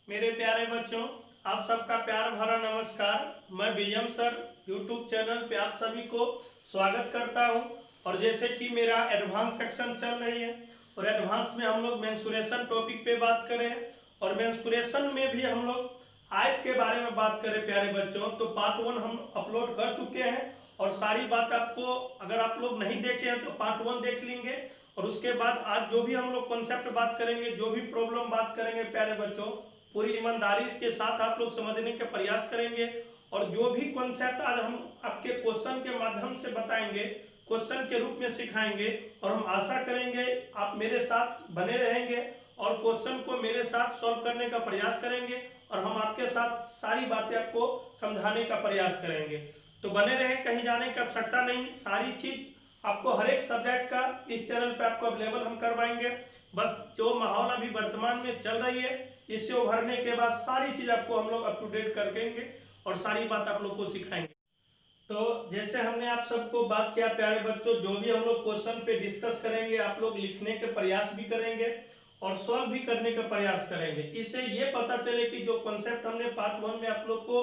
मेरे प्यारे बच्चों, आप सबका प्यार भरा नमस्कार। मैं बीएम सर यूट्यूब चैनल पे आप सभी को स्वागत करता हूं। और जैसे कि मेरा एडवांस सेक्शन चल रही है और एडवांस में हम लोग मेंसुरेशन टॉपिक पे बात करें और मेंसुरेशन में भी हम लोग आयत के बारे में बात करें प्यारे बच्चों, तो पार्ट 1 हम अपलोड कर चुके हैं और सारी बात आपको, अगर आप लोग नहीं देखे हैं तो पार्ट 1 देख लेंगे। और उसके बाद आज जो भी हम लोग कॉन्सेप्ट बात करेंगे, जो भी प्रॉब्लम बात करेंगे प्यारे बच्चों, पूरी ईमानदारी के साथ आप लोग समझने का प्रयास करेंगे। और जो भी कॉन्सेप्ट आज हम आपके क्वेश्चन के माध्यम से बताएंगे, क्वेश्चन के रूप में सिखाएंगे, और हम आशा करेंगे आप मेरे साथ बने रहेंगे और क्वेश्चन को मेरे साथ सॉल्व करने का प्रयास करेंगे और हम आपके साथ सारी बातें आपको समझाने का प्रयास करेंगे। तो बने रहें, कहीं जाने की आवश्यकता नहीं। सारी चीज आपको हर एक सब्जेक्ट का इस चैनल पे आपको अवेलेबल हम करवाएंगे। बस जो माहौल अभी वर्तमान में चल रही है, इससे उभरने के बाद सारी चीज आपको हम लोग अप टू डेट कर देंगे और सारी बात आप लोग को सिखाएंगे। तो जैसे हमने आप सबको बात किया प्यारे बच्चों, जो भी हम लोग क्वेश्चन पे डिस्कस करेंगे, आप लोग लिखने के प्रयास भी करेंगे और सॉल्व भी करने का प्रयास करेंगे। इससे ये पता चले कि जो कॉन्सेप्ट हमने पार्ट 1 में आप लोग को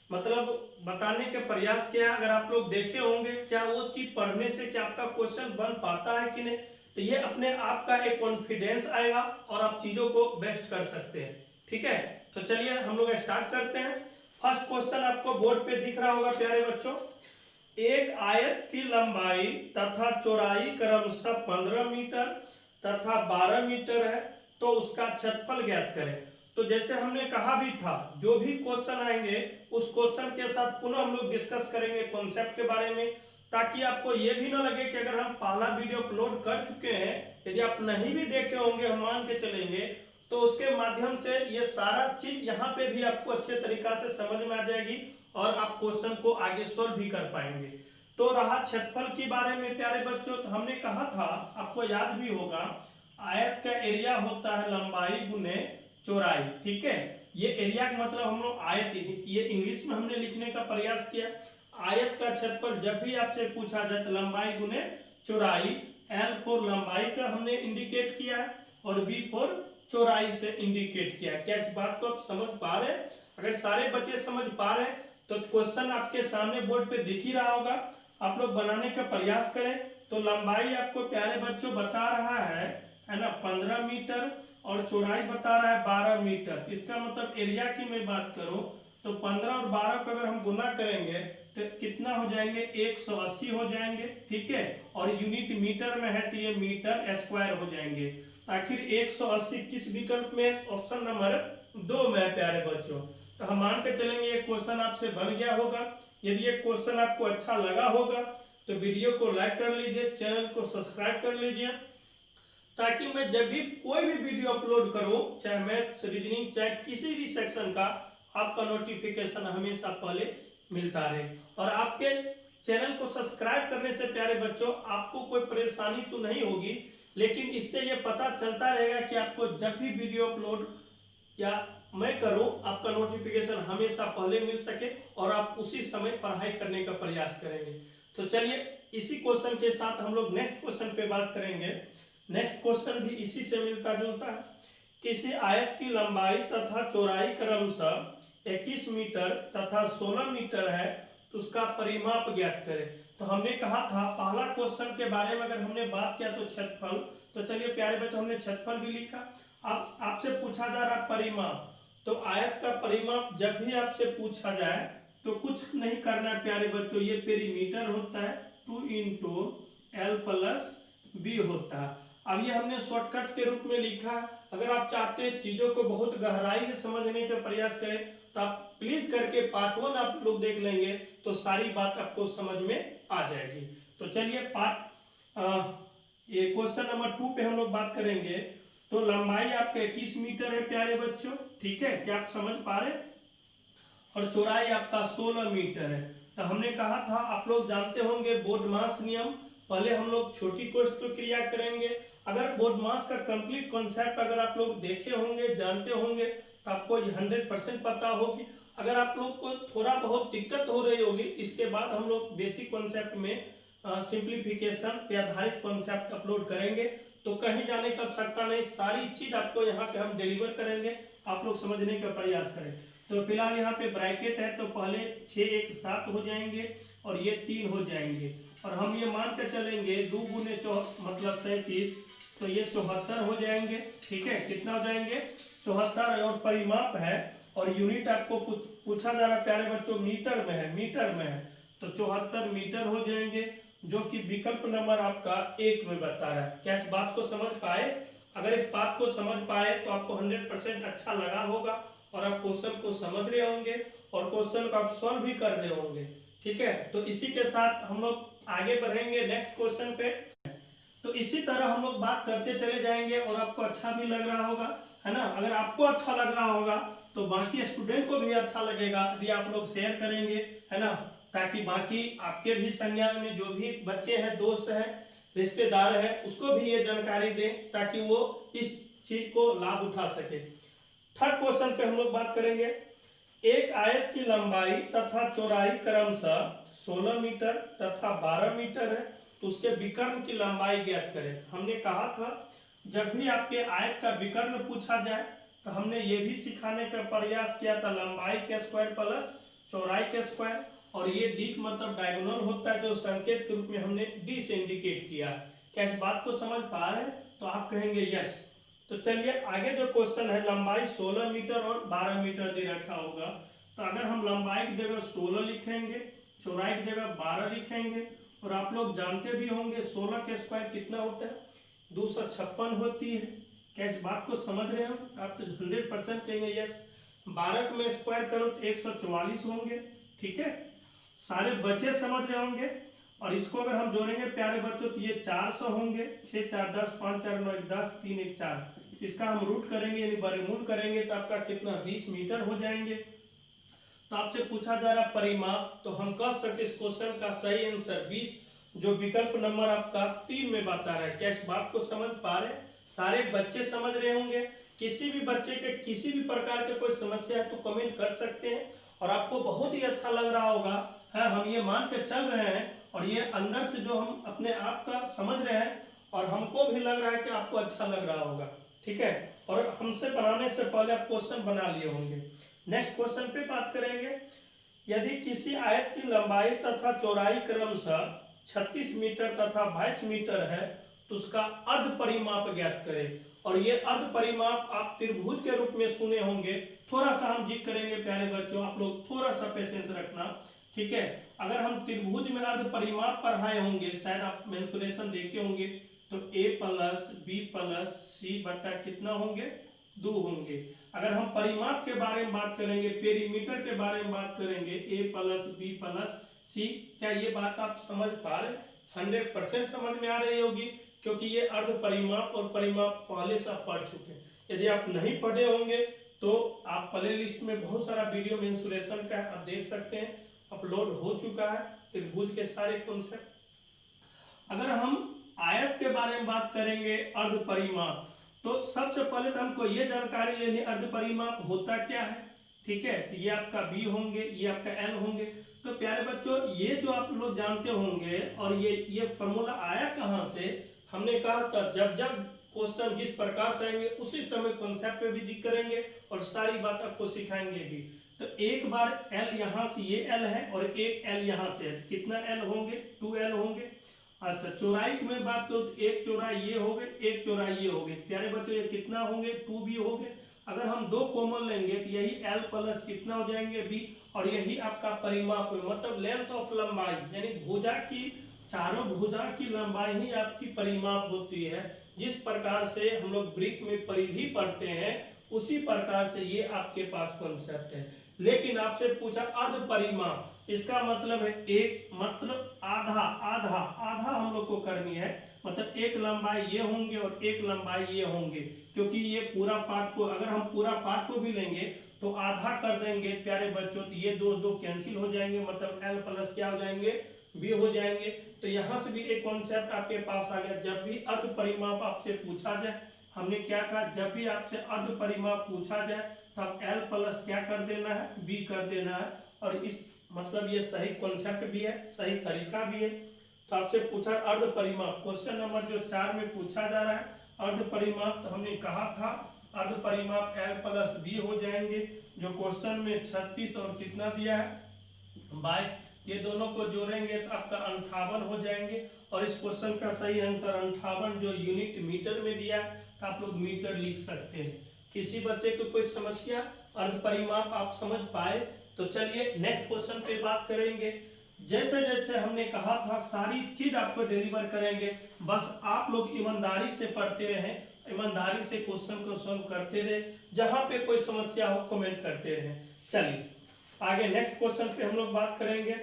मतलब बताने के प्रयास किया, अगर आप लोग देखे होंगे, क्या वो चीज पढ़ने से क्या आपका क्वेश्चन बन पाता है कि नहीं, तो ये अपने आप का एक कॉन्फिडेंस आएगा और आप चीजों को बेस्ट कर सकते हैं। ठीक है, तो चलिए हम लोग स्टार्ट करते हैं। फर्स्ट क्वेश्चन आपको बोर्ड पे दिख रहा होगा प्यारे बच्चों। एक आयत की लंबाई तथा चौड़ाई क्रमशः 15 मीटर तथा 12 मीटर है, तो उसका क्षेत्रफल ज्ञात करें। तो जैसे हमने कहा भी था, जो भी क्वेश्चन आएंगे उस क्वेश्चन के साथ पुनः हम लोग डिस्कस करेंगे कॉन्सेप्ट के बारे में, ताकि आपको ये भी ना लगे कि अगर हम पहला वीडियो अपलोड कर चुके हैं, यदि आप नहीं भी देखे होंगे, हम मान के चलेंगे, तो उसके माध्यम से ये सारा चीज यहाँ पे भी आपको अच्छे तरीका से समझ में आ जाएगी और आप क्वेश्चन को आगे सॉल्व भी कर पाएंगे। तो रहा क्षेत्रफल के बारे में प्यारे बच्चों, तो हमने कहा था, आपको याद भी होगा, आयत का एरिया होता है लंबाई गुने चौड़ाई। ठीक है, ये एरिया का मतलब हम लोग आयत, ये इंग्लिश में हमने लिखने का प्रयास किया। आयत का क्षेत्रफल जब भी आपसे पूछा जाए तो लंबाई गुने चौड़ाई, एल फॉर लंबाई का हमने इंडिकेट किया है और बी फॉर चौड़ाई से इंडिकेट किया। क्या इस बात को आप समझ पा रहे हैं? अगर सारे बच्चे समझ पा रहे हैं तो क्वेश्चन आपके सामने बोर्ड पे दिख ही रहा होगा, आप लोग बनाने का प्रयास करें। तो लंबाई आपको प्यारे बच्चों बता रहा है ना 15 मीटर और चौड़ाई बता रहा है 12 मीटर। इसका मतलब एरिया की मैं बात करूं तो 15 और 12 को अगर हम गुना करेंगे तो कितना हो जाएंगे, 180 हो जाएंगे। ठीक है, और यूनिट मीटर में है तो ये मीटर स्क्वायर हो जाएंगे। आखिर 180 किस विकल्प में? ऑप्शन नंबर 2 में प्यारे बच्चों। तो हम मान के चलेंगे ये क्वेश्चन आपसे बन गया होगा। यदि ये क्वेश्चन आपको अच्छा लगा होगा तो वीडियो को लाइक कर लीजिए, चैनल को सब्सक्राइब कर लीजिए, ताकि मैं जब भी कोई भी वीडियो अपलोड करूं, चाहे मैथ्स, रीजनिंग, चाहे किसी भी सेक्शन का, आपका नोटिफिकेशन हमेशा पहले मिलता रहे। और आपके चैनल को सब्सक्राइब करने से प्यारे बच्चों आपको कोई परेशानी तो नहीं होगी, लेकिन इससे ये पता चलता रहेगा कि आपको जब भी वीडियो अपलोड या मैं करूं, आपका नोटिफिकेशन हमेशा पहले मिल सके और आप उसी समय पढ़ाई करने का प्रयास करेंगे। तो चलिए इसी क्वेश्चन के साथ हम लोग नेक्स्ट क्वेश्चन पे बात करेंगे। नेक्स्ट क्वेश्चन भी इसी से मिलता जुलता है। किसी आयत की लंबाई तथा चौड़ाई क्रमशः 21 मीटर तथा 16 मीटर है, तो उसका परिमाप ज्ञात करें। तो हमने कहा था पहला क्वेश्चन के बारे में अगर हमने बात किया तो क्षेत्रफल, तो चलिए प्यारे बच्चों हमने क्षेत्रफल भी लिखा। अब आपसे पूछा जा रहा परिमाप, तो आयत का परिमाप जब भी आपसे पूछा जाए तो कुछ नहीं करना है प्यारे बच्चों, ये पेरीमीटर होता है 2 इंटू एल प्लस बी होता है। अब ये हमने शॉर्टकट के रूप में लिखा है। अगर आप चाहते हैं चीजों को बहुत गहराई से समझने का प्रयास करें तो आप प्लीज करके पार्ट 1 आप लोग देख लेंगे तो सारी बात आपको समझ में आ जाएगी। तो चलिए ये क्वेश्चन नंबर 2 पे हम लोग बात करेंगे। तो लंबाई आपका 21 मीटर है प्यारे बच्चों, ठीक है, क्या आप समझ पा रहे? और चौड़ाई आपका 16 मीटर है। तो हमने कहा था, आप लोग जानते होंगे बोर्डमास नियम। पहले हम लोग छोटी कोष्ठ प्रक्रिया करेंगे। अगर बोर्डमास का कंप्लीट कॉन्सेप्ट अगर आप लोग देखे होंगे, जानते होंगे, तो आपको 100% पता होगी। अगर आप लोग को थोड़ा बहुत दिक्कत हो रही होगी, इसके बाद हम लोग बेसिक कॉन्सेप्ट में सिंप्लीफिकेशन पे आधारित कॉन्सेप्ट अपलोड करेंगे। तो कहीं जाने की आवश्यकता नहीं, सारी चीज आपको यहाँ पे हम डिलीवर करेंगे आप लोग समझने का प्रयास करें। तो फिलहाल यहाँ पे ब्रैकेट है, तो पहले 6 1 7 हो जाएंगे और ये 3 हो जाएंगे, और हम ये मान के चलेंगे 2 गुने मतलब 37, तो ये 74 हो जाएंगे। ठीक है, कितना हो जाएंगे? 74। और परिमाप है और यूनिट आपको पूछा जा रहा है प्यारे बच्चों, मीटर में है, मीटर में है, तो 74 मीटर हो जाएंगे, जो कि विकल्प नंबर आपका 1 में बता रहा है। क्या इस बात को समझ पाए? अगर इस बात को समझ पाए तो आपको 100% अच्छा लगा होगा और आप क्वेश्चन को समझ रहे होंगे और क्वेश्चन को आप सॉल्व भी कर रहे होंगे। ठीक है, तो इसी के साथ हम लोग आगे बढ़ेंगे नेक्स्ट क्वेश्चन पे। तो इसी तरह हम लोग बात करते चले जाएंगे और आपको अच्छा भी लग रहा होगा, है ना। अगर आपको अच्छा लग रहा होगा तो बाकी स्टूडेंट को भी अच्छा लगेगा यदि आप लोग शेयर करेंगे, है ना, ताकि बाकी आपके भी संज्ञान में जो भी बच्चे हैं, दोस्त हैं, रिश्तेदार हैं, उसको भी ये जानकारी दें ताकि वो इस चीज को लाभ उठा सके। थर्ड क्वेश्चन पे हम लोग बात करेंगे। एक आयत की लंबाई तथा चौड़ाई क्रमशः 16 मीटर तथा 12 मीटर है, तो उसके विकर्ण की लंबाई ज्ञात करें। हमने कहा था जब भी आपके आयत का विकर्ण पूछा जाए तो हमने ये भी सिखाने का प्रयास किया था, लंबाई के स्क्वायर प्लस चौड़ाई के स्क्वायर, और ये डी मतलब डायगोनल होता है, जो संकेत के रूप में हमने डी से इंडिकेट किया। क्या इस बात को समझ पा रहे हैं? तो आप कहेंगे यस। तो चलिए आगे जो क्वेश्चन है, लंबाई 16 मीटर और 12 मीटर दे रखा होगा, तो अगर हम लंबाई की जगह 16 लिखेंगे, चौड़ाई की जगह 12 लिखेंगे, और आप लोग जानते भी होंगे 16 के स्क्वायर कितना होता है? 256 होती है। क्या इस बात को समझ रहे हो? आप तो 100% कहेंगे यस। 12 में स्क्वायर करो तो 144 होंगे। ठीक है, सारे बच्चे समझ रहे होंगे। और इसको अगर हम जोड़ेंगे प्यारे बच्चों तो ये 400 होंगे। 6 4 10, 5 4 9 1 10, 3 1 4। इसका हम रूट करेंगे यानी वर्गमूल करेंगे तो आपका कितना? 20 मीटर हो जाएंगे। तो आपसे पूछा जा रहा परिमाप, तो हम कह सकते इस क्वेश्चन का सही आंसर 20, जो विकल्प नंबर आपका 3 में बता रहा है। क्या इस बात को समझ पा रहे हैं? सारे बच्चे समझ रहे होंगे। किसी भी बच्चे के किसी भी प्रकार के कोई समस्या है तो कमेंट कर सकते हैं, और आपको बहुत ही अच्छा लग रहा होगा। है, हम ये मान के चल रहे हैं और ये अंदर से जो हम अपने आप का समझ रहे हैं, और हमको भी लग रहा है कि आपको अच्छा लग रहा होगा। ठीक है, और हमसे बनाने से पहले आप क्वेश्चन बना लिए होंगे। नेक्स्ट क्वेश्चन पे बात करेंगे। यदि किसी आयत की लंबाई तथा चौड़ाई क्रमशः 36 मीटर तथा 22 मीटर है, तो उसका अर्ध परिमाप ज्ञात करें। और ये अर्ध परिमाप आप त्रिभुज के रूप में सुने होंगे। थोड़ा सा हम जिक्र करेंगे प्यारे बच्चों, आप लोग थोड़ा सा पेशेंस रखना। ठीक है, अगर हम त्रिभुज में अर्ध परिमाप पढ़ाए होंगे, शायद आप मेंसुरेशन देखे होंगे, तो a प्लस बी प्लस सी बटा कितना होंगे? 2 होंगे। अगर हम परिमाप के बारे में बात करेंगे, पेरीमीटर के बारे में बात करेंगे, a प्लस बी प्लस सी। क्या ये बात आप समझ पा रहे? 100% समझ में आ रही होगी, क्योंकि ये अर्ध परिमाप और परिमाप पहले से आप पढ़ चुके हैं। यदि आप नहीं पढ़े होंगे तो आप प्ले लिस्ट में बहुत सारा वीडियो मेंसुरेशन का आप देख सकते हैं, अपलोड हो चुका है, त्रिभुज के सारे कॉन्सेप्ट। अगर हम आयत के बारे में बात करेंगे अर्ध परिमाप, तो सबसे पहले तो हमको ये जानकारी लेनी अर्ध परिमाप होता क्या है। ठीक है, तो ये आपका बी होंगे, ये आपका एल होंगे। तो प्यारे बच्चों ये जो आप लोग जानते होंगे, और ये फॉर्मूला आया कहाँ से? हमने कहा था जब जब क्वेश्चन जिस प्रकार से आएंगे उसी समय कॉन्सेप्ट पे भी जिक्र करेंगे और सारी बात आपको सिखाएंगे भी। तो एक बार एल यहाँ से, ये एल है और एक एल यहाँ से है, कितना एल होंगे? 2 एल होंगे। अच्छा, चौड़ाई में बात करो तो एक चौड़ाई ये हो गए, एक चौड़ाई ये हो गए। प्यारे बच्चों ये कितना होंगे? 2b हो गए। अगर हम 2 कॉमन लेंगे तो यही l प्लस कितना हो जाएंगे? b, और यही आपका परिमाप है, मतलब लेंथ ऑफ लंबाई, यानी भुजा की, चारों भुजा की लंबाई ही आपकी परिमाप होती है। जिस प्रकार से हम लोग वृत्त में परिधि पढ़ते हैं उसी प्रकार से ये आपके पास कॉन्सेप्ट है। लेकिन आपसे पूछा अर्ध परिमाप, इसका मतलब है एक, मतलब आधा आधा आधा हम लोग को करनी है, मतलब एक लंबाई ये होंगे और एक लंबाई ये होंगे, क्योंकि ये पूरा पार्ट को अगर हम पूरा पार्ट को भी लेंगे तो आधा कर देंगे प्यारे बच्चों, तो ये दो कैंसिल हो जाएंगे, मतलब एल प्लस क्या हो जाएंगे? बी हो जाएंगे। तो यहाँ से भी एक कॉन्सेप्ट आपके पास आ गया। जब भी अर्ध परिमाप आपसे पूछा जाए, हमने क्या कहा? जब भी आपसे अर्ध परिमाप पूछा जाए तो आप एल प्लस क्या कर देना है? बी कर देना है। और इस मतलब ये सही कॉन्सेप्ट भी है, सही तरीका भी है। तो आपसे पूछा अर्ध परिमाप, क्वेश्चन नंबर जो 4 में पूछा जा रहा है अर्ध परिमाप, तो हमने कहा था अर्ध परिमाप L प्लस B हो जाएंगे, जो क्वेश्चन में 36 और कितना दिया है 22, ये दोनों को जोड़ेंगे तो आपका 58 हो जाएंगे। और इस क्वेश्चन का सही आंसर 58 जो यूनिट मीटर में दिया है तो आप लोग मीटर लिख सकते हैं। किसी बच्चे को कोई समस्या अर्ध परिमाप आप समझ पाए तो चलिए नेक्स्ट क्वेश्चन पे बात करेंगे। जैसे जैसे हमने कहा था सारी चीज आपको डिलीवर करेंगे, बस आप लोग ईमानदारी से पढ़ते रहें, ईमानदारी से क्वेश्चन को सॉल्व करते रहे, जहां पे कोई समस्या हो कमेंट करते रहें। चलिए आगे नेक्स्ट क्वेश्चन पे हम लोग बात करेंगे।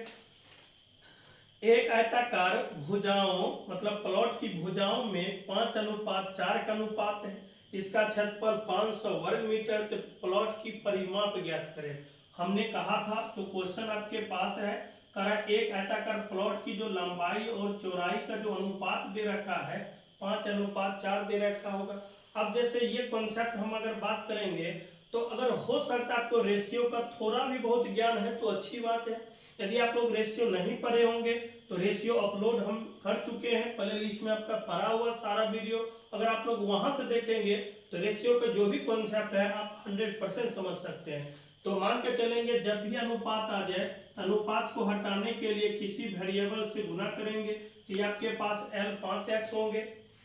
एक आयताकार भुजाओं मतलब प्लॉट की भुजाओं में 5:4 का अनुपात है, इसका क्षेत्रफल 500 वर्ग मीटर, तो प्लॉट की परिमाप ज्ञात करें। हमने कहा था जो क्वेश्चन आपके पास है करा एक आयताकार प्लॉट की जो लंबाई और चौड़ाई का जो अनुपात दे रखा है 5:4 दे रखा होगा। अब जैसे ये कॉन्सेप्ट हम अगर बात करेंगे तो अगर हो सकता है आपको रेशियो का थोड़ा भी बहुत ज्ञान है तो अच्छी बात है। यदि आप लोग रेशियो नहीं पढ़े होंगे तो रेशियो अपलोड हम कर चुके हैं, प्ले लिस्ट में आपका पड़ा हुआ सारा वीडियो, अगर आप लोग वहां से देखेंगे तो रेशियो का जो भी कॉन्सेप्ट है आप 100% समझ सकते हैं। तो मान के चलेंगे जब भी अनुपात आ जाए तो अनुपात को हटाने के लिए किसी वेरिएबल से गुना करेंगे, तो ये आपके पास L 5x होंगे,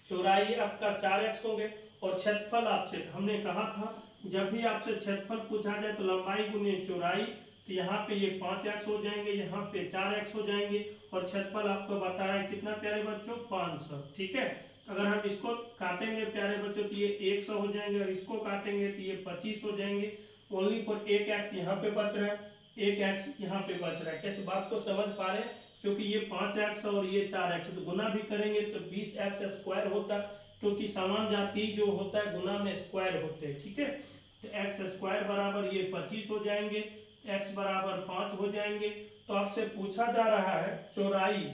चौड़ाई आपका 4x होंगे और क्षेत्रफल आपसे हमने कहा था जब भी आपसे क्षेत्रफल पूछा जाए तो लंबाई गुने चौड़ाई, तो यहाँ पे ये 5x हो जाएंगे, यहाँ पे 4x हो जाएंगे और क्षेत्रफल आपको बता रहा है कितना प्यारे बच्चों 500। ठीक है, अगर हम इसको काटेंगे प्यारे बच्चों तो ये 100 हो जाएंगे और इसको काटेंगे तो ये 25 हो जाएंगे। ओनली फॉर 1x यहाँ पे बच रहा है, 1x यहाँ पे बच रहा है। कैसे बात को समझ पा रहे हैं, क्योंकि ये 5x और ये 4x तो गुना भी करेंगे तो 20x स्क्वायर होता, क्योंकि समान जाति जो होता है गुना में स्क्वायर होते हैं। ठीक है, तो x स्क्वायर बराबर ये 25 हो जाएंगे, x बराबर 5 हो जाएंगे। तो आपसे पूछा जा रहा है चौड़ाई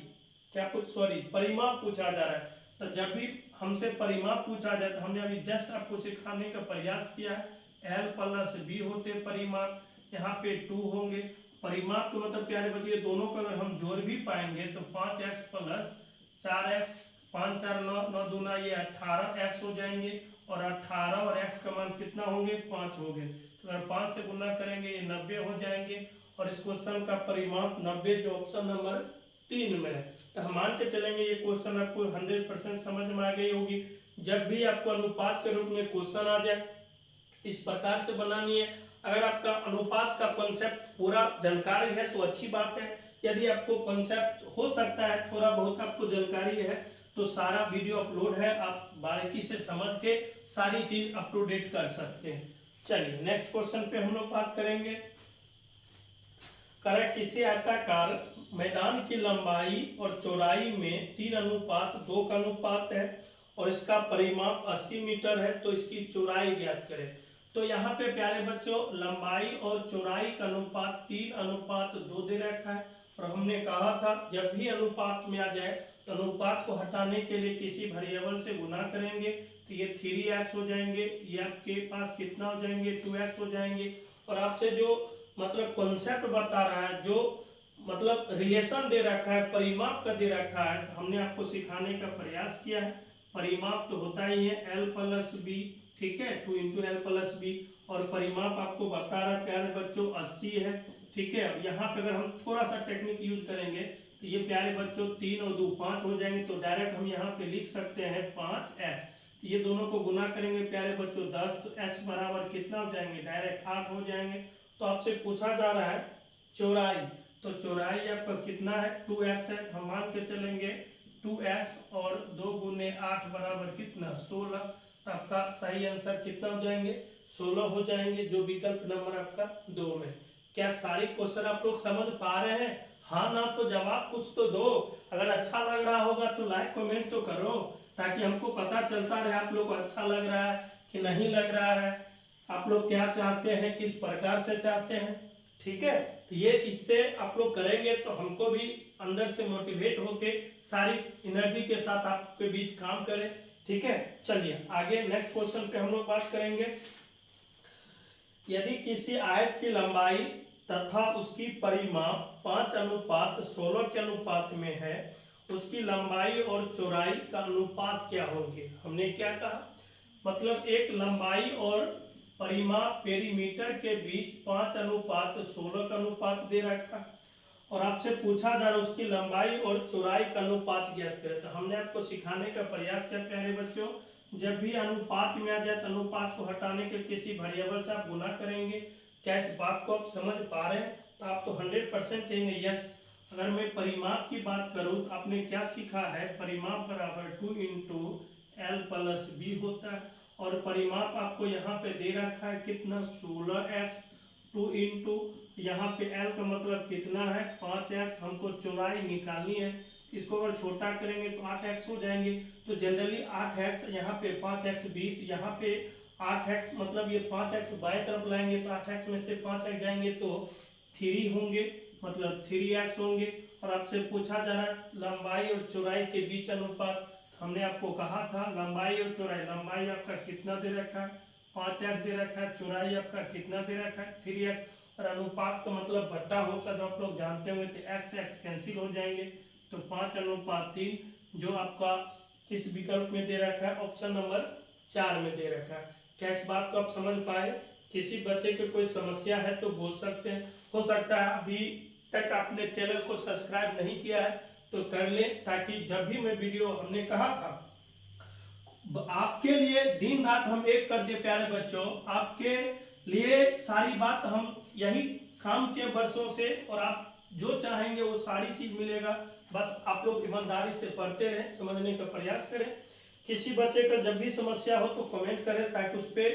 क्या कुछ सॉरी परिमाप पूछा जा रहा है, तो जब भी हमसे परिमाप पूछा जाए तो हमने अभी जस्ट आपको सिखाने का प्रयास किया है। L प्लस B होते परिमाप, यहाँ पे 2 होंगे। परिमाप को मतलब प्यारे बच्चे दोनों का अगर हम जोड़ भी पाएंगे तो 5x प्लस 4x, 5 4 9 9 दूना ये 18x हो जाएंगे और 18 और x का मान कितना होंगे 5 होंगे। तो अगर 5 से गुना करेंगे ये 90 हो जाएंगे और इस क्वेश्चन का परिमाप 90 जो ऑप्शन नंबर 3 में है। तो हम मान के चलेंगे ये क्वेश्चन आपको 100% समझ में आ गई होगी। जब भी आपको अनुपात के रूप में क्वेश्चन आ जाए इस प्रकार से बनानी है। अगर आपका अनुपात का कॉन्सेप्ट पूरा जानकारी है तो अच्छी बात है, यदि आपको कॉन्सेप्ट हो सकता है थोड़ा बहुत आपको जानकारी है तो सारा वीडियो अपलोड है, आप बारीकी से समझ के सारी चीज अप टू डेट कर सकते हैं। चलिए नेक्स्ट क्वेश्चन पे हम लोग बात करेंगे। करें किसी आयताकार मैदान की लंबाई और चौड़ाई में 3:2 का अनुपात है और इसका परिमाप 80 मीटर है, तो इसकी चौड़ाई ज्ञात करें। तो यहाँ पे प्यारे बच्चों लंबाई और चौड़ाई का अनुपात 3:2 दे रखा है और हमने कहा था जब भी अनुपात में आ जाए तो अनुपात को हटाने के लिए किसी वेरिएबल से गुना करेंगे, तो ये 3x हो जाएंगे, ये आपके पास कितना हो जाएंगे 2x हो जाएंगे। और आपसे जो मतलब कॉन्सेप्ट बता रहा है, जो मतलब रिलेशन दे रखा है, परिमाप का दे रखा है, तो हमने आपको सिखाने का प्रयास किया है। परिमाप तो होता ही है L प्लस B, ठीक है 2 × L प्लस B, और परिमाप आपको बता रहा है प्यारे बच्चों 80 है। ठीक है, अब यहाँ पे अगर हम थोड़ा सा टेक्निक यूज करेंगे तो ये प्यारे बच्चों 3 और 2 5 हो जाएंगे, तो डायरेक्ट हम यहाँ पे लिख सकते हैं 5x। तो ये दोनों को गुना करेंगे प्यारे बच्चों 10, तो x बराबर कितना हो जाएंगे डायरेक्ट 8 हो जाएंगे। तो आपसे पूछा जा रहा है चौड़ाई, तो चौड़ाई आपका कितना है 2x है, हम मान के चलेंगे 2x और 2 गुने 8 बराबर कितना 16। तो आपका सही आंसर कितना हो जाएंगे 16 हो जाएंगे, जो विकल्प नंबर आपका 2 में। क्या सारी क्वेश्चन आप लोग समझ पा रहे हैं? हाँ ना तो जवाब कुछ तो दो। अगर अच्छा लग रहा होगा तो लाइक कमेंट तो करो, ताकि हमको पता चलता रहे आप लोग को अच्छा लग रहा है कि नहीं लग रहा है, आप लोग क्या चाहते हैं, किस प्रकार से चाहते हैं। ठीक है, तो ये इससे आप लोग करेंगे तो हमको भी अंदर से मोटिवेट होके सारी एनर्जी के साथ आपके बीच काम करें। ठीक है, चलिए आगे नेक्स्ट क्वेश्चन पे हम लोग बात करेंगे। यदि किसी आयत की लंबाई तथा उसकी परिमाप 5:16 के अनुपात में है, उसकी लंबाई और चौड़ाई का अनुपात क्या होंगे। हमने क्या कहा मतलब एक लंबाई और परिमाप पेरीमीटर के बीच 5:16 का अनुपात दे रखा है और आपसे पूछा जा रहा है उसकी लंबाई और चौड़ाई का अनुपात ज्ञात करें। तो हमने आपको सिखाने का प्रयास किया प्यारे बच्चों, जब भी अनुपात में आ जाए तो अनुपात को हटाने के किसी वेरिएबल से आप गुना करेंगे। क्या इस बात को आप समझ पा रहे हैं? तो आप तो 100% कहेंगे यस। अगर मैं परिमाप की बात करूं तो आपने क्या सीखा है, परिमाप बराबर 2 × L + B होता है और परिमाप आपको यहाँ पे दे रखा है कितना, 16x। 2 × यहाँ पे L का मतलब कितना है, 5x। हमको चौड़ाई निकालनी है, इसको अगर छोटा करेंगे तो 8x हो जाएंगे। तो जनरली 8x, यहाँ पे 5x भी, तो यहाँ पे 8x मतलब ये 5x बाएं तरफ लाएंगे तो 8x में से 5x जाएंगे तो 3 होंगे, मतलब 3x होंगे। और आपसे पूछा जा रहा है लंबाई और चौड़ाई के बीच अनुपात। हमने आपको कहा था लंबाई और चौड़ाई, लंबाई आपका कितना दे रखा है, 5x दे रखा है, चौड़ाई आपका कितना दे रखा है, 3x। और अनुपात का मतलब बट्टा होता है, जो आप लोग जानते होंगे, तो x x कैंसिल हो जाएंगे तो 5:3, जो आपका किस विकल्प में दे रखा है, ऑप्शन नंबर 4 में दे रखा है। क्या इस बात को आप समझ पाए? किसी बच्चे की कोई समस्या है तो बोल सकते हैं। हो सकता है अभी तक आपने चैनल को सब्सक्राइब नहीं किया है तो कर लें, ताकि जब भी मैं वीडियो, हमने कहा था आपके लिए दिन रात हम एक कर दिए प्यारे बच्चों, आपके लिए सारी बात हम यही काम किए वर्षों से, और आप जो चाहेंगे वो सारी चीज मिलेगा। बस आप लोग ईमानदारी से पढ़ते रहें, समझने का प्रयास करें। किसी बच्चे का जब भी समस्या हो तो कमेंट करें, ताकि उस पर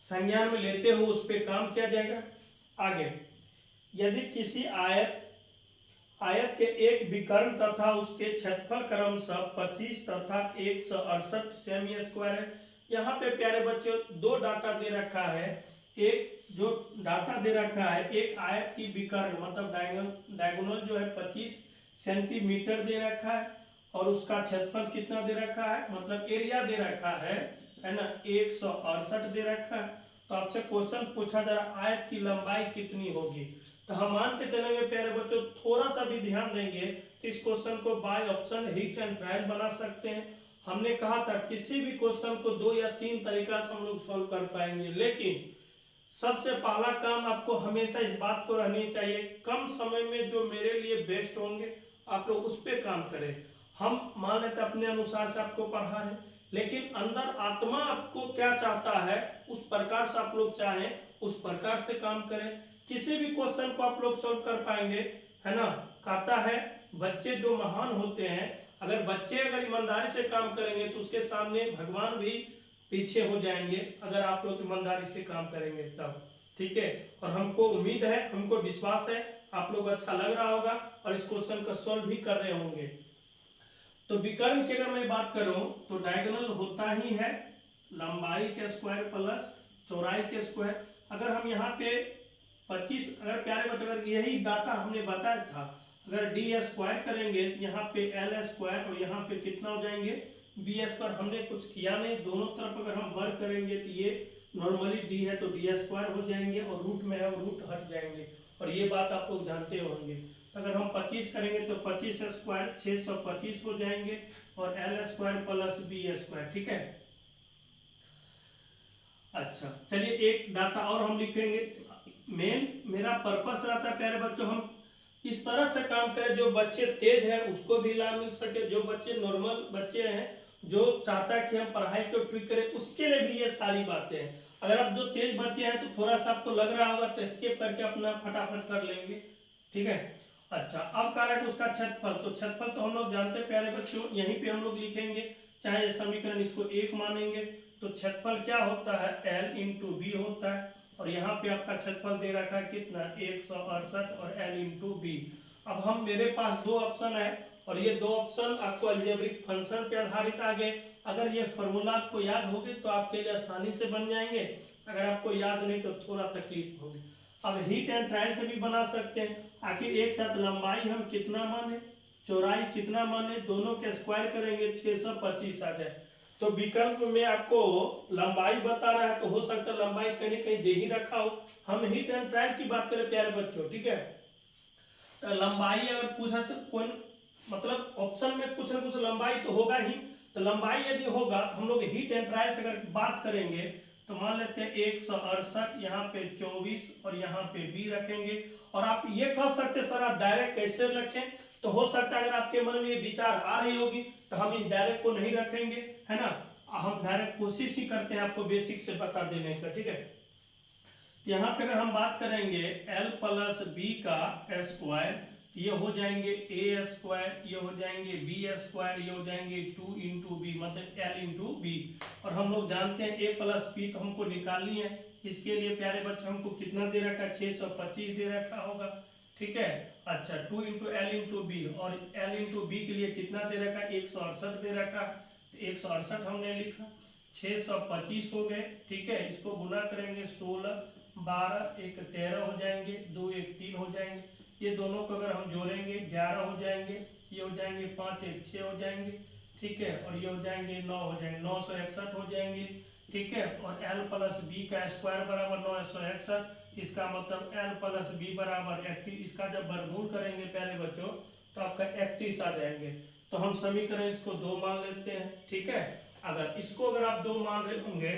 संज्ञान में लेते हुए उस पर काम किया जाएगा। आगे, यदि किसी आयत के एक विकर्ण तथा उसके क्षेत्रफल क्रमशः 25 तथा 168 सेमी स्क्वायर है। यहाँ पे प्यारे बच्चों दो डाटा दे रखा है। एक जो डाटा दे रखा है, एक आयत की विकर्ण मतलब डायगोनल जो है 25 सेंटीमीटर दे रखा है और उसका क्षेत्रफल कितना दे रखा है, मतलब एरिया दे रखा है ना, 168 दे रखा है। तो आपसे क्वेश्चन पूछा जा रहा है आयत की लंबाई कितनी होगी। तो हम मान के चलेंगे प्यारे बच्चों, थोड़ा सा भी ध्यान देंगे तो इस क्वेश्चन को by option hit and trial बना सकते हैं। हमने कहा था किसी भी क्वेश्चन को 2 या 3 तरीका से हम लोग सॉल्व कर पाएंगे, लेकिन सबसे पहला काम आपको हमेशा इस बात को रहनी चाहिए, कम समय में जो मेरे लिए बेस्ट होंगे आप लोग उस पर काम करें। हम मान लेते अपने अनुसार से आपको पढ़ा है, लेकिन अंदर आत्मा आपको क्या चाहता है उस प्रकार से आप लोग चाहें उस प्रकार से काम करें। किसी भी क्वेश्चन को आप लोग सॉल्व कर पाएंगे, है ना। कहता है बच्चे जो महान होते हैं, अगर बच्चे अगर ईमानदारी से काम करेंगे तो उसके सामने भगवान भी पीछे हो जाएंगे, अगर आप लोग ईमानदारी से काम करेंगे तब, ठीक है। और हमको उम्मीद है, हमको विश्वास है आप लोग अच्छा लग रहा होगा और इस क्वेश्चन का सॉल्व भी कर रहे होंगे। तो विकर्ण की अगर मैं बात करूं तो डायगोनल होता ही है लंबाई के स्क्वायर प्लस चौड़ाई के स्क्वायर। अगर हम यहाँ पे 25, अगर प्यारे बच्चों अगर यही डाटा हमने बताया था, अगर डी स्क्वायर करेंगे तो यहाँ पे एल स्क्वायर और यहाँ पे कितना हो जाएंगे बी स्क्वायर। हमने कुछ किया नहीं, दोनों तरफ अगर हम वर्क करेंगे तो ये नॉर्मली डी है तो डी स्क्वायर हो जाएंगे और रूट में है रूट हट जाएंगे, और ये बात आप लोग जानते होंगे। तो अगर हम 25 करेंगे तो 25 स्क्वायर 625 हो जाएंगे और L square plus B square, ठीक है। अच्छा चलिए एक डाटा और हम लिखेंगे। मेरा पर्पस रहता है प्यारे बच्चों, हम इस तरह से काम करें जो बच्चे तेज है उसको भी लाभ मिल सके, जो बच्चे नॉर्मल बच्चे हैं जो चाहता है कि हम पढ़ाई को ट्विक करें उसके लिए भी ये सारी बातें हैं। अगर आप जो तेज बच्चे हैं तो थोड़ा सा आपको लग रहा होगा तो स्किप करके अपना फटाफट कर लेंगे, ठीक है। अच्छा अब कह रहा है कि उसका क्षेत्रफल, तो क्षेत्रफल तो हम लोग जानते हैं प्यारे बच्चों, यहीं पे हम लोग लिखेंगे, चाहे ये समीकरण इसको 1 मानेंगे तो क्षेत्रफल क्या होता है L × B होता है, और यहाँ पे आपका क्षेत्रफल दे रखा है कितना 168 और L × B। अब हम मेरे पास दो ऑप्शन है और ये दो ऑप्शन आपको अलजेब्रिक फंक्शन पे आधारित आ गए। अगर ये फॉर्मूला आपको याद होगी तो आपके लिए आसानी से बन जाएंगे, अगर आपको याद नहीं तो थोड़ा तकलीफ होगी। अब हिट एंड ट्रायल से भी बना सकते हैं, आखिर एक साथ लंबाई हम कितना माने चौड़ाई कितना माने, दोनों के स्क्वायर करेंगे 625 आ जाए। तो विकल्प में आपको लंबाई बता रहा है तो हो सकता है लंबाई कहीं न कहीं दे ही रखा हो। हम हिट एंड ट्रायल की बात करें प्यारे बच्चों, ठीक है। तो लंबाई अगर पूछा तो कौन मतलब ऑप्शन में कुछ न कुछ लंबाई तो होगा ही, तो लंबाई यदि होगा तो हम लोग हीट एंड ट्रायल से अगर बात करेंगे तो मान लेते हैं 168, यहाँ पे 24 और यहाँ पे b रखेंगे। और आप ये कह सकते सर आप डायरेक्ट कैसे रखें, तो हो सकता है अगर आपके मन में ये विचार आ रही होगी तो हम इस डायरेक्ट को नहीं रखेंगे, है ना। हम डायरेक्ट कोशिश ही करते हैं आपको बेसिक से बता देने का, ठीक है। यहाँ पे अगर हम बात करेंगे l प्लस बी का स्क्वायर, ये हो जाएंगे a स्क्वायर, ये हो जाएंगे b स्क्वायर, ये हो जाएंगे 2 इंटू बी, मतलब l इंटू बी। और हम लोग जानते हैं a प्लस बी तो हमको निकालनी है। इसके लिए प्यारे बच्चों हमको कितना दे रखा है, 625 दे रखा होगा, ठीक है। अच्छा 2 इंटू एल इंटू बी, और l इंटू बी के लिए कितना दे रखा है, 168 दे रखा। तो 168 हमने लिखा, 625 हो गए, ठीक है। इसको गुना करेंगे 16, 12, 1 13 हो जाएंगे, 2 1 3 हो जाएंगे। ये दोनों को अगर हम जोड़ेंगे 11 हो जाएंगे, ये हो जाएंगे 5 1 6 हो जाएंगे, ठीक है। और ये हो जाएंगे 9 हो जाएंगे, 961 हो जाएंगे, ठीक है। और l प्लस बी का स्क्वायर बराबर 961, इसका मतलब l प्लस बी बराबर 31। इसका जब वर्गमूल करेंगे प्यारे बच्चों तो आपका 31 आ जाएंगे। तो हम समीकरण इसको 2 मान लेते हैं, ठीक है। अगर इसको अगर आप 2 मान रहे होंगे,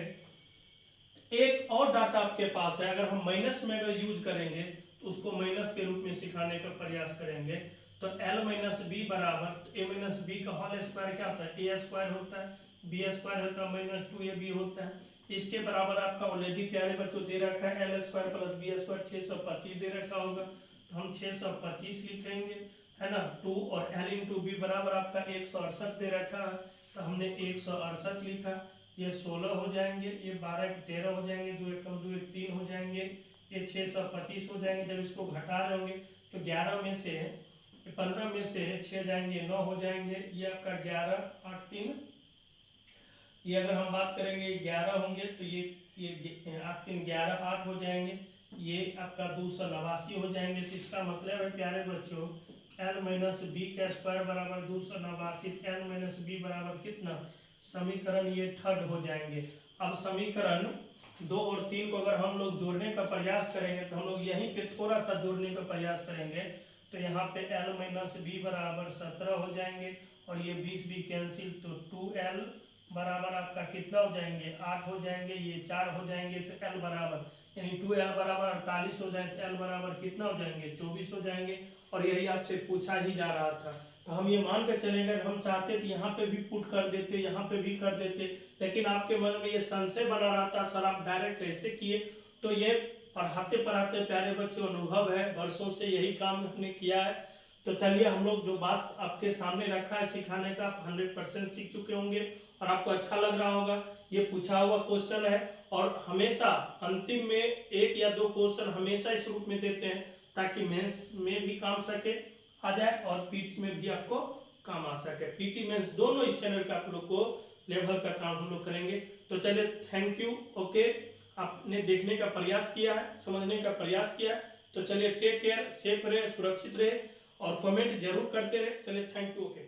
एक और डाटा आपके पास है, अगर हम माइनस में अगर यूज करेंगे तो उसको माइनस के रूप में सिखाने का प्रयास करेंगे। तो l माइनस बी बराबर a माइनस बी का होल स्क्वायर क्या होता है, a स्क्वायर होता है, b स्क्वायर होता है, माइनस 2ab होता है। इसके बराबर आपका ऑलरेडी प्यारे बच्चों दे रखा है l square plus b square 625 दे रखा होगा। तो हम 625 लिखेंगे, है ना। 2 और l इंटू बी बराबर आपका 168 दे रखा है, तो हमने 168 लिखा। ये 16 हो जाएंगे, ये 12 के 13 हो जाएंगे, 2 1 2 1 3 हो जाएंगे, ये 625 हो जाएंगे। जब इसको घटा रहे होंगे तो 11 में से 15 में से 6 जाएंगे 9 हो जाएंगे, ये आपका 11 8 3, ये अगर हम बात करेंगे 11 होंगे तो ये 8 3 11 8 हो जाएंगे, ये आपका 289 हो जाएंगे। तो इसका मतलब है प्यारे बच्चों l माइनस बी का स्क्वायर बराबर 289, l माइनस बी बराबर कितना, समीकरण ये थर्ड हो जाएंगे। अब समीकरण 2 और 3 को अगर हम लोग जोड़ने का प्रयास करेंगे तो हम लोग यहीं पे थोड़ा सा जोड़ने का प्रयास करेंगे। तो यहाँ पे l माइनस बी बराबर 17 हो जाएंगे, और ये 20 भी कैंसिल, तो 2l बराबर आपका कितना हो जाएंगे, 8 हो जाएंगे, ये 4 हो जाएंगे। तो l बराबर यानी 2l बराबर 48 हो जाएंगे, तो l बराबर कितना हो जाएंगे, 24 हो जाएंगे। और यही आपसे पूछा ही जा रहा था। तो हम ये मान कर चलेंगे, हम चाहते थे यहाँ पे भी पुट कर देते, यहाँ पे भी कर देते, लेकिन आपके मन में ये संशय बना रहा था सर आप डायरेक्ट कैसे किए। तो ये पढ़ाते पढ़ाते प्यारे बच्चों अनुभव है, वर्षों से यही काम हमने किया है। तो चलिए हम लोग जो बात आपके सामने रखा है सिखाने का, आप 100% सीख चुके होंगे और आपको अच्छा लग रहा होगा। ये पूछा हुआ क्वेश्चन है, और हमेशा अंतिम में 1 या 2 क्वेश्चन हमेशा इस रूप में देते हैं ताकि मेंस में भी काम सके आ जाए और पीटी में भी आपको काम आ सके। पीटी मेंस दोनों इस चैनल पे आप लोग को लेवल का काम हम लोग करेंगे। तो चलिए थैंक यू, ओके। आपने देखने का प्रयास किया है, समझने का प्रयास किया है। तो चलिए टेक केयर, सेफ रहे, सुरक्षित रहे और कमेंट जरूर करते रहे। चलिए थैंक यू, ओके।